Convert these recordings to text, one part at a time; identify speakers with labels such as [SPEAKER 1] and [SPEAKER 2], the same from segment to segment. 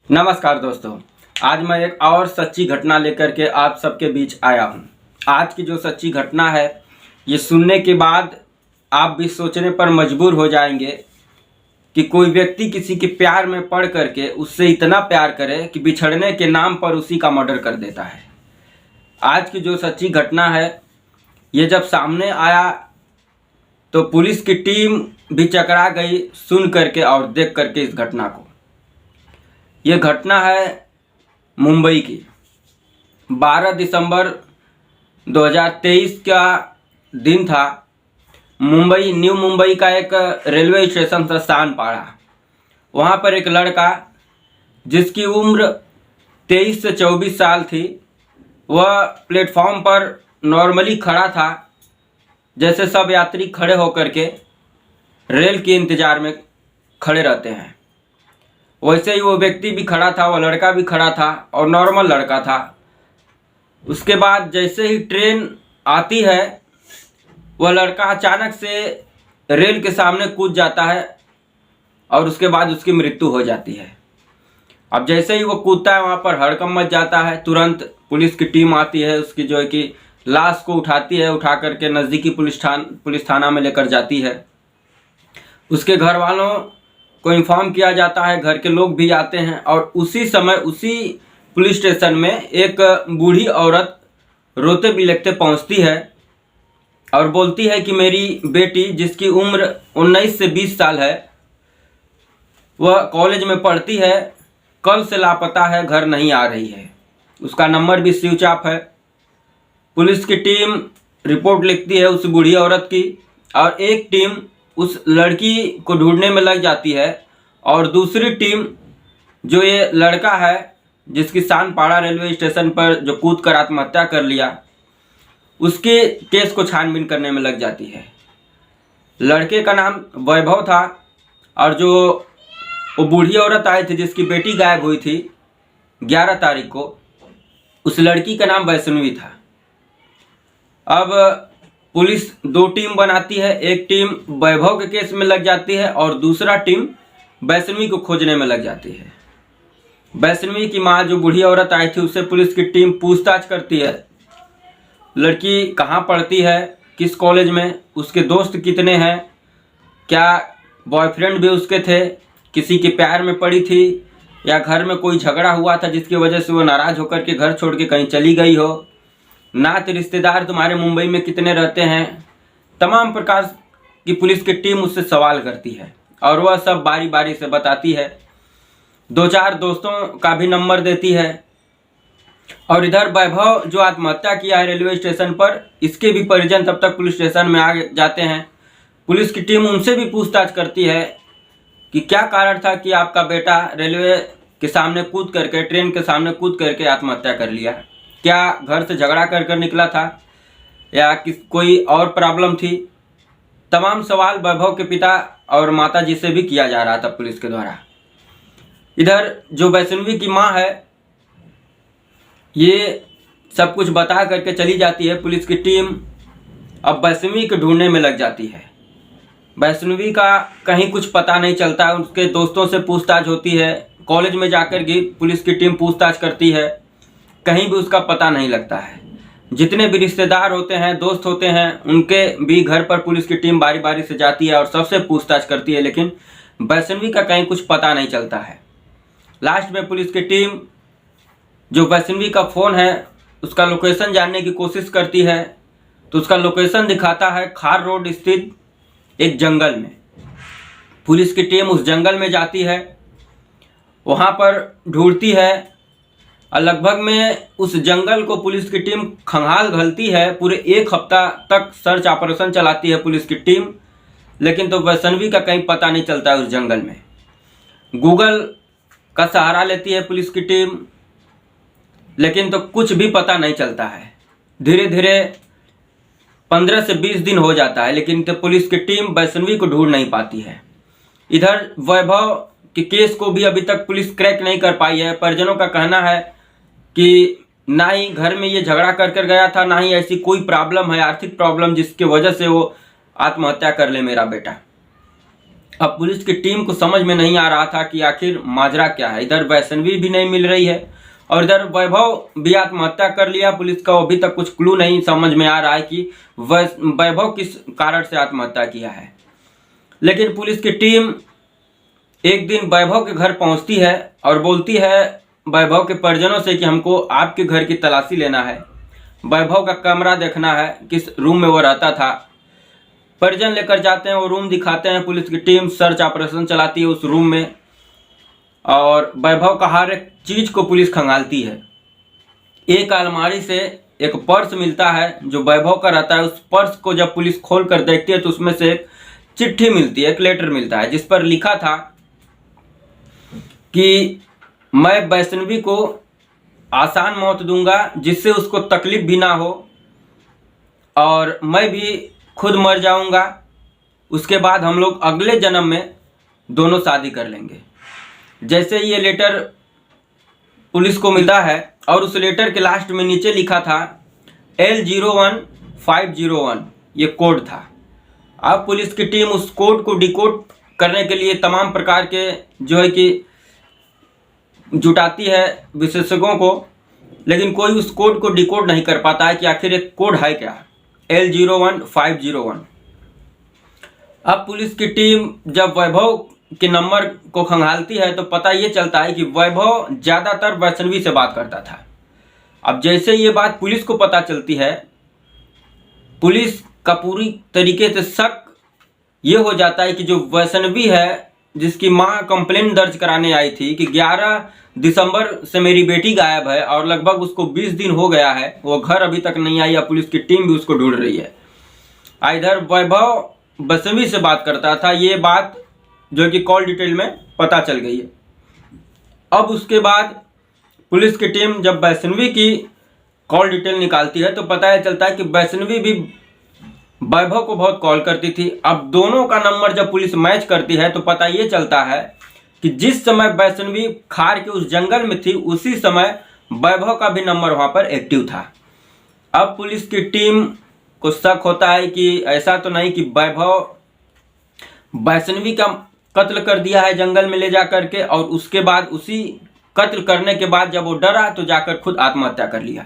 [SPEAKER 1] नमस्कार दोस्तों, आज मैं एक और सच्ची घटना लेकर के आप सबके बीच आया हूँ। आज की जो सच्ची घटना है, ये सुनने के बाद आप भी सोचने पर मजबूर हो जाएंगे कि कोई व्यक्ति किसी के प्यार में पड़ करके उससे इतना प्यार करे कि बिछड़ने के नाम पर उसी का मर्डर कर देता है। आज की जो सच्ची घटना है, ये जब सामने आया तो पुलिस की टीम भी चकरा गई सुन करके और देख करके इस घटना को। ये घटना है मुंबई की। 12 दिसंबर 2023 का दिन था। मुंबई, न्यू मुंबई का एक रेलवे स्टेशन था सानपाड़ा। वहाँ पर एक लड़का जिसकी उम्र 23 से 24 साल थी, वह प्लेटफॉर्म पर नॉर्मली खड़ा था, जैसे सब यात्री खड़े होकर के रेल के इंतज़ार में खड़े रहते हैं। वैसे ही वो व्यक्ति भी खड़ा था, वो लड़का भी खड़ा था और नॉर्मल लड़का था। उसके बाद जैसे ही ट्रेन आती है, वह लड़का अचानक से रेल के सामने कूद जाता है और उसके बाद उसकी मृत्यु हो जाती है। अब जैसे ही वो कूदता है, वहाँ पर हड़कंप मच जाता है। तुरंत पुलिस की टीम आती है, उसकी जो है कि लाश को उठाती है, उठा करके नज़दीकी पुलिस थाना में लेकर जाती है। उसके घर वालों को इन्फॉर्म किया जाता है, घर के लोग भी आते हैं और उसी समय उसी पुलिस स्टेशन में एक बूढ़ी औरत रोते बिलखते पहुंचती है और बोलती है कि मेरी बेटी, जिसकी उम्र 19 से 20 साल है, वह कॉलेज में पढ़ती है, कल से लापता है, घर नहीं आ रही है, उसका नंबर भी स्विच ऑफ है। पुलिस की टीम रिपोर्ट लिखती है उस बूढ़ी औरत की और एक टीम उस लड़की को ढूंढने में लग जाती है और दूसरी टीम, जो ये लड़का है जिसकी सानपाड़ा रेलवे स्टेशन पर जो कूद कर आत्महत्या कर लिया, उसके केस को छानबीन करने में लग जाती है। लड़के का नाम वैभव था और जो वो बूढ़ी औरत आई थी जिसकी बेटी गायब हुई थी 11 तारीख को, उस लड़की का नाम वैष्णवी था। अब पुलिस 2 टीम बनाती है, एक टीम वैभव के केस में लग जाती है और दूसरा टीम वैष्णवी को खोजने में लग जाती है। वैष्णवी की माँ, जो बूढ़ी औरत आई थी, उससे पुलिस की टीम पूछताछ करती है, लड़की कहाँ पढ़ती है, किस कॉलेज में, उसके दोस्त कितने हैं, क्या बॉयफ्रेंड भी उसके थे, किसी के प्यार में पड़ी थी या घर में कोई झगड़ा हुआ था जिसकी वजह से वो नाराज़ होकर के घर छोड़ के कहीं चली गई हो, नात रिश्तेदार तुम्हारे मुंबई में कितने रहते हैं। तमाम प्रकार की पुलिस की टीम उससे सवाल करती है और वह सब बारी बारी से बताती है। 2-4 दोस्तों का भी नंबर देती है और इधर वैभव जो आत्महत्या किया है रेलवे स्टेशन पर, इसके भी परिजन तब तक पुलिस स्टेशन में आ जाते हैं। पुलिस की टीम उनसे भी पूछताछ करती है कि क्या कारण था कि आपका बेटा रेलवे के सामने कूद करके, ट्रेन के सामने कूद करके आत्महत्या कर लिया, क्या घर से झगड़ा कर निकला था या कोई और प्रॉब्लम थी। तमाम सवाल वैभव के पिता और माता जी से भी किया जा रहा था पुलिस के द्वारा। इधर जो वैष्णवी की माँ है, ये सब कुछ बता करके चली जाती है। पुलिस की टीम अब वैष्णवी को ढूंढने में लग जाती है। वैष्णवी का कहीं कुछ पता नहीं चलता, उसके दोस्तों से पूछताछ होती है, कॉलेज में जाकर के पुलिस की टीम पूछताछ करती है, कहीं भी उसका पता नहीं लगता है। जितने भी रिश्तेदार होते हैं, दोस्त होते हैं, उनके भी घर पर पुलिस की टीम बारी बारी से जाती है और सबसे पूछताछ करती है, लेकिन वैष्णवी का कहीं कुछ पता नहीं चलता है। लास्ट में पुलिस की टीम जो वैष्णवी का फ़ोन है उसका लोकेशन जानने की कोशिश करती है, तो उसका लोकेशन दिखाता है खार रोड स्थित एक जंगल में। पुलिस की टीम उस जंगल में जाती है, वहाँ पर ढूंढती है और लगभग में उस जंगल को पुलिस की टीम खंगाल घलती है। पूरे 1 हफ्ता तक सर्च ऑपरेशन चलाती है पुलिस की टीम, लेकिन तो वैष्णवी का कहीं पता नहीं चलता है उस जंगल में। गूगल का सहारा लेती है पुलिस की टीम, लेकिन तो कुछ भी पता नहीं चलता है। धीरे धीरे 15 से 20 दिन हो जाता है, लेकिन तो पुलिस की टीम वैष्णवी को ढूंढ नहीं पाती है। इधर वैभव के केस को भी अभी तक पुलिस क्रैक नहीं कर पाई है। परिजनों का कहना है कि ना ही घर में ये झगड़ा कर गया था, ना ही ऐसी कोई प्रॉब्लम है, आर्थिक प्रॉब्लम, जिसकी वजह से वो आत्महत्या कर ले मेरा बेटा। अब पुलिस की टीम को समझ में नहीं आ रहा था कि आखिर माजरा क्या है। इधर वैष्णवी भी नहीं मिल रही है और इधर वैभव भी आत्महत्या कर लिया। पुलिस का अभी तक कुछ क्लू नहीं समझ में आ रहा है कि वैभव किस कारण से आत्महत्या किया है। लेकिन पुलिस की टीम एक दिन वैभव के घर पहुंचती है और बोलती है वैभव के परिजनों से कि हमको आपके घर की तलाशी लेना है, वैभव का कमरा देखना है, किस रूम में वो रहता था। परिजन लेकर जाते हैं, वो रूम दिखाते हैं। पुलिस की टीम सर्च ऑपरेशन चलाती है उस रूम में और वैभव का हर एक चीज को पुलिस खंगालती है। एक अलमारी से एक पर्स मिलता है जो वैभव का रहता है। उस पर्स को जब पुलिस खोल कर देखती है तो उसमें से एक चिट्ठी मिलती है, एक लेटर मिलता है, जिस पर लिखा था कि मैं वैष्णवी को आसान मौत दूंगा जिससे उसको तकलीफ भी ना हो और मैं भी खुद मर जाऊंगा। उसके बाद हम लोग अगले जन्म में दोनों शादी कर लेंगे। जैसे ये लेटर पुलिस को मिलता है और उस लेटर के लास्ट में नीचे लिखा था L01501, ये कोड था। अब पुलिस की टीम उस कोड को डिकोड करने के लिए तमाम प्रकार के जो है कि जुटाती है विशेषज्ञों को, लेकिन कोई उस कोड को डिकोड नहीं कर पाता है कि आखिर एक कोड है क्या, L01501। अब पुलिस की टीम जब वैभव के नंबर को खंगालती है तो पता ये चलता है कि वैभव ज़्यादातर वैष्णवी से बात करता था। अब जैसे ये बात पुलिस को पता चलती है, पुलिस का पूरी तरीके से शक ये हो जाता है कि जो वैष्णवी है, जिसकी माँ कंप्लेंट दर्ज कराने आई थी कि 11 दिसंबर से मेरी बेटी गायब है और लगभग उसको 20 दिन हो गया है, वो घर अभी तक नहीं आई। पुलिस की टीम भी उसको ढूंढ रही है। इधर वैभव वैष्णवी से बात करता था, ये बात जो कि कॉल डिटेल में पता चल गई है। अब उसके बाद पुलिस की टीम जब वैष्णवी की कॉल डिटेल निकालती है तो पता चलता है कि वैष्णवी भी वैभव को बहुत कॉल करती थी। अब दोनों का नंबर जब पुलिस मैच करती है तो पता ये चलता है कि जिस समय वैष्णवी खार के उस जंगल में थी उसी समय वैभव का भी नंबर वहां पर एक्टिव था। अब पुलिस की टीम को शक होता है कि ऐसा तो नहीं कि वैभव वैष्णवी का कत्ल कर दिया है जंगल में ले जा करके और उसके बाद उसी कत्ल करने के बाद जब वो डरा तो जाकर खुद आत्महत्या कर लिया।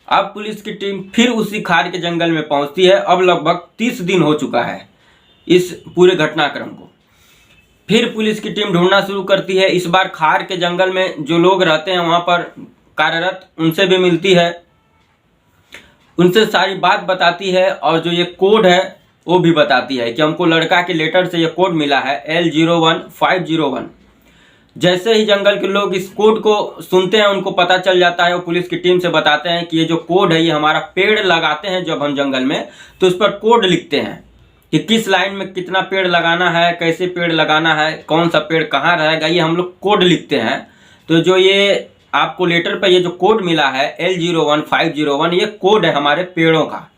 [SPEAKER 1] अब पुलिस की टीम फिर उसी खार के जंगल में पहुंचती है। अब लगभग 30 दिन हो चुका है इस पूरे घटनाक्रम को। फिर पुलिस की टीम ढूंढना शुरू करती है। इस बार खार के जंगल में जो लोग रहते हैं वहां पर कार्यरत, उनसे भी मिलती है, उनसे सारी बात बताती है और जो ये कोड है वो भी बताती है कि हमको लड़का के लेटर से ये कोड मिला है L01501। जैसे ही जंगल के लोग इस कोड को सुनते हैं उनको पता चल जाता है। वो पुलिस की टीम से बताते हैं कि ये जो कोड है ये हमारा पेड़ लगाते हैं जब हम जंगल में तो उस पर कोड लिखते हैं कि किस लाइन में कितना पेड़ लगाना है, कैसे पेड़ लगाना है, कौन सा पेड़ कहाँ रहेगा, ये हम लोग कोड लिखते हैं। तो जो ये आपको लेटर पर ये जो कोड मिला है L01501, ये कोड है हमारे पेड़ों का।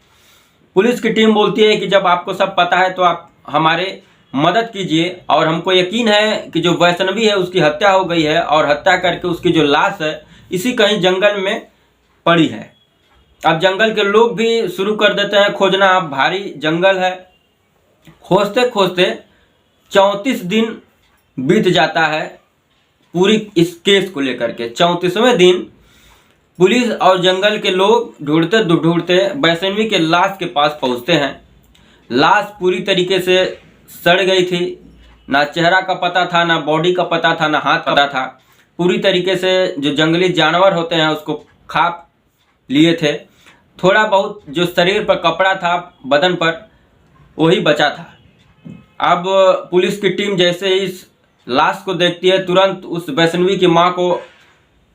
[SPEAKER 1] पुलिस की टीम बोलती है कि जब आपको सब पता है तो आप हमारे मदद कीजिए और हमको यकीन है कि जो वैष्णवी है उसकी हत्या हो गई है और हत्या करके उसकी जो लाश है इसी कहीं जंगल में पड़ी है। अब जंगल के लोग भी शुरू कर देते हैं खोजना। अब भारी जंगल है, खोजते खोजते 34 दिन बीत जाता है पूरी इस केस को लेकर के। 34वें दिन पुलिस और जंगल के लोग ढूंढते ढूंढते वैष्णवी के लाश के पास पहुंचते हैं। लाश पूरी तरीके से सड़ गई थी, ना चेहरा का पता था, ना बॉडी का पता था, ना हाथ पता था। पूरी तरीके से जो जंगली जानवर होते हैं उसको खा लिए थे। थोड़ा बहुत जो शरीर पर कपड़ा था बदन पर वही बचा था। अब पुलिस की टीम जैसे इस लाश को देखती है तुरंत उस वैष्णवी की माँ को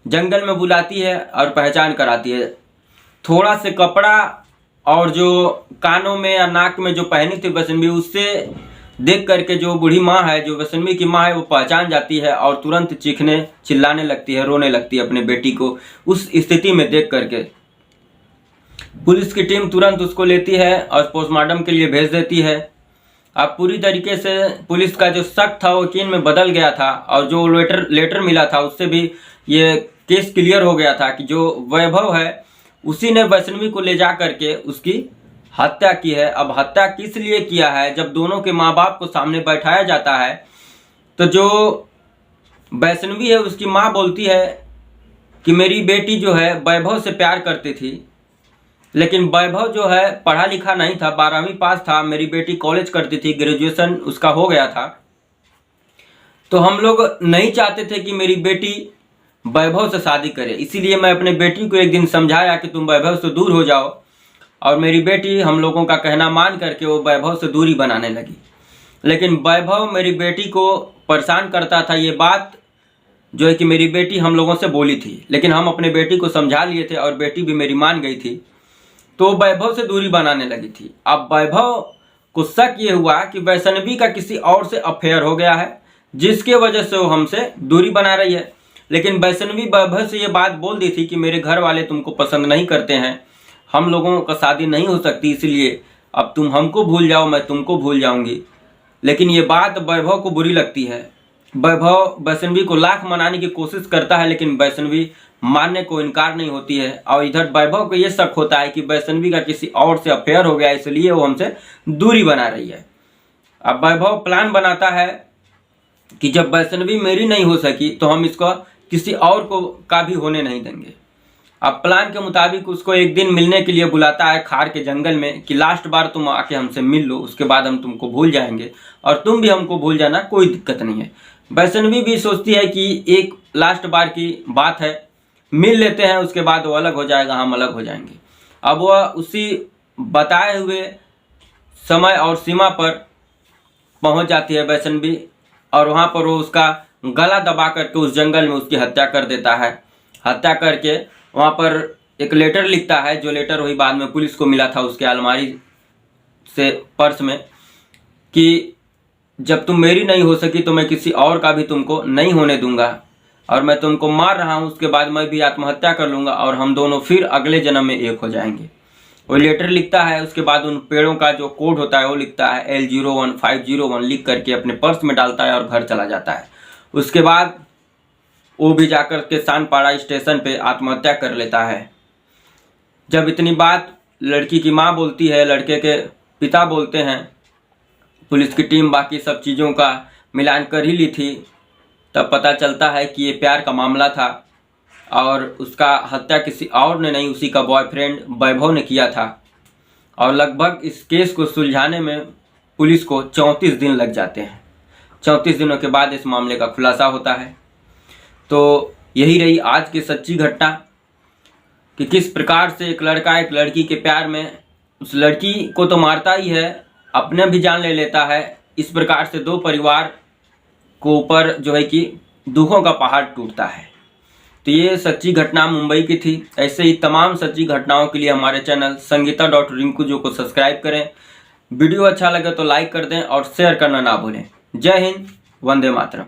[SPEAKER 1] जंगल में बुलाती है और पहचान कराती है। थोड़ा से कपड़ा और जो कानों में या नाक में जो पहनी थी वैष्णवी, उससे देख करके जो बूढ़ी माँ है, जो वैष्णवी की माँ है, वो पहचान जाती है और तुरंत चीखने चिल्लाने लगती है, रोने लगती है अपने बेटी को उस स्थिति में देख करके। पुलिस की टीम तुरंत उसको लेती है और पोस्टमार्टम के लिए भेज देती है। अब पूरी तरीके से पुलिस का जो शक था वो यकीन में बदल गया था और जो लेटर मिला था उससे भी ये केस क्लियर हो गया था कि जो वैभव है उसी ने वैष्णवी को ले जा करके उसकी हत्या की है। अब हत्या किस लिए किया है, जब दोनों के माँ बाप को सामने बैठाया जाता है तो जो वैष्णवी है उसकी माँ बोलती है कि मेरी बेटी जो है वैभव से प्यार करती थी, लेकिन वैभव जो है पढ़ा लिखा नहीं था, 12वीं पास था, मेरी बेटी कॉलेज करती थी, ग्रेजुएशन उसका हो गया था। तो हम लोग नहीं चाहते थे कि मेरी बेटी वैभव से शादी करे, इसीलिए मैं अपने बेटी को एक दिन समझाया कि तुम वैभव से दूर हो जाओ, और मेरी बेटी हम लोगों का कहना मान करके वो वैभव से दूरी बनाने लगी। लेकिन वैभव मेरी बेटी को परेशान करता था, ये बात जो है कि मेरी बेटी हम लोगों से बोली थी, लेकिन हम अपने बेटी को समझा लिए थे और बेटी भी मेरी मान गई थी, तो वैभव से दूरी बनाने लगी थी। अब वैभव को शक ये हुआ कि वैष्णवी का किसी और से अफेयर हो गया है, जिसके वजह से वो हमसे दूरी बना रही है। लेकिन वैष्णवी वैभव से ये बात बोल दी थी कि मेरे घर वाले तुमको पसंद नहीं करते हैं, हम लोगों का शादी नहीं हो सकती, इसलिए अब तुम हमको भूल जाओ, मैं तुमको भूल जाऊंगी। लेकिन ये बात वैभव को बुरी लगती है। वैभव वैष्णवी को लाख मनाने की कोशिश करता है, लेकिन वैष्णवी मानने को इनकार नहीं होती है। और इधर वैभव को ये शक होता है कि वैष्णवी का किसी और से अफेयर हो गया, इसलिए वो हमसे दूरी बना रही है। अब वैभव प्लान बनाता है कि जब वैष्णवी मेरी नहीं हो सकी तो हम इसको किसी और को का भी होने नहीं देंगे। अब प्लान के मुताबिक उसको एक दिन मिलने के लिए बुलाता है खार के जंगल में कि लास्ट बार तुम आके हमसे मिल लो, उसके बाद हम तुमको भूल जाएंगे और तुम भी हमको भूल जाना, कोई दिक्कत नहीं है। वैष्णवी भी सोचती है कि एक लास्ट बार की बात है, मिल लेते हैं, उसके बाद वो अलग हो जाएगा, हम अलग हो जाएंगे। अब वह उसी बताए हुए समय और सीमा पर पहुंच जाती है वैष्णवी, और वहां पर वो उसका गला दबा करके उस जंगल में उसकी हत्या कर देता है। हत्या करके वहां पर एक लेटर लिखता है, जो लेटर वही बाद में पुलिस को मिला था उसके अलमारी से पर्स में, कि जब तुम मेरी नहीं हो सकी तो मैं किसी और का भी तुमको नहीं होने दूंगा, और मैं तुमको मार रहा हूं, उसके बाद मैं भी आत्महत्या कर लूंगा और हम दोनों फिर अगले जन्म में एक हो जाएंगे। वो लेटर लिखता है, उसके बाद उन पेड़ों का जो कोड होता है वो लिखता है L01501 लिख करके अपने पर्स में डालता है और घर चला जाता है। उसके बाद वो भी जाकर के सानपाड़ा स्टेशन पे आत्महत्या कर लेता है। जब इतनी बात लड़की की माँ बोलती है, लड़के के पिता बोलते हैं, पुलिस की टीम बाकी सब चीज़ों का मिलान कर ही ली थी, तब पता चलता है कि ये प्यार का मामला था और उसका हत्या किसी और ने नहीं, उसी का बॉयफ्रेंड वैभव ने किया था। और लगभग इस केस को सुलझाने में पुलिस को 34 दिन लग जाते हैं। 34 दिनों के बाद इस मामले का खुलासा होता है। तो यही रही आज की सच्ची घटना कि किस प्रकार से एक लड़का एक लड़की के प्यार में उस लड़की को तो मारता ही है, अपने भी जान ले लेता है। इस प्रकार से दो परिवार को ऊपर जो है कि दुखों का पहाड़ टूटता है। तो ये सच्ची घटना मुंबई की थी। ऐसे ही तमाम सच्ची घटनाओं के लिए हमारे चैनल संगीता.रिंकू को सब्सक्राइब करें। वीडियो अच्छा लगे तो लाइक कर दें और शेयर करना ना भूलें। जय हिंद, वंदे मातरम।